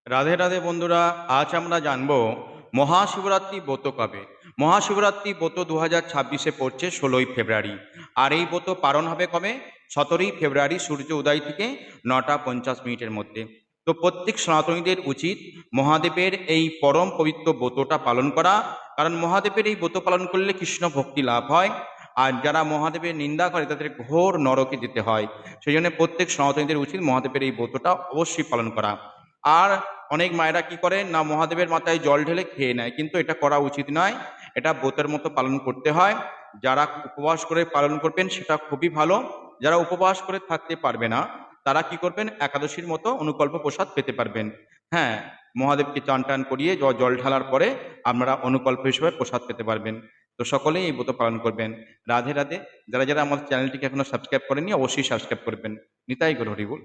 রাধে রাধে বন্ধুরা, আজ আমরা জানবো মহাশিবরাত্রি ব্রত কবে। মহাশিবরাত্রি ব্রত 2026-এ পড়ছে 16ই ফেব্রুয়ারি। আর এই ব্রত পালন হবে কবে? 17ই ফেব্রুয়ারি সূর্য উদয় থেকে 9টা 50 মিনিটের মধ্যে। তো প্রত্যেক সনাতনীদের উচিত মহাদেবের এই পরম পবিত্র ব্রতটা পালন করা, কারণ মহাদেবের এই ব্রত পালন করলে কৃষ্ণ ভক্তি লাভ হয়। আর যারা মহাদেবের নিন্দা করে তাদের ঘোর নরকে যেতে হয়। সেই জন্য প্রত্যেক সনাতনীদের উচিত মহাদেবের এই ব্রতটা অবশ্যই পালন করা। আর অনেক মায়েরা কি করে না, মহাদেবের মাথায় জল ঢেলে খেয়ে নেয়, কিন্তু এটা করা উচিত নয়। এটা ব্রতের মতো পালন করতে হয়। যারা উপবাস করে পালন করবেন সেটা খুবই ভালো। যারা উপবাস করে থাকতে পারবে না তারা কি করবেন, একাদশীর মতো অনুকল্প প্রসাদ পেতে পারবেন। হ্যাঁ, মহাদেবকে চান টান করিয়ে জল ঢালার পরে আপনারা অনুকল্প হিসেবে প্রসাদ পেতে পারবেন। তো সকলেই এই ব্রত পালন করবেন। রাধে রাধে। যারা যারা আমাদের চ্যানেলটিকে এখনো সাবস্ক্রাইব করেনি অবশ্যই সাবস্ক্রাইব করবেন। নিতাই গৌর হরি বল।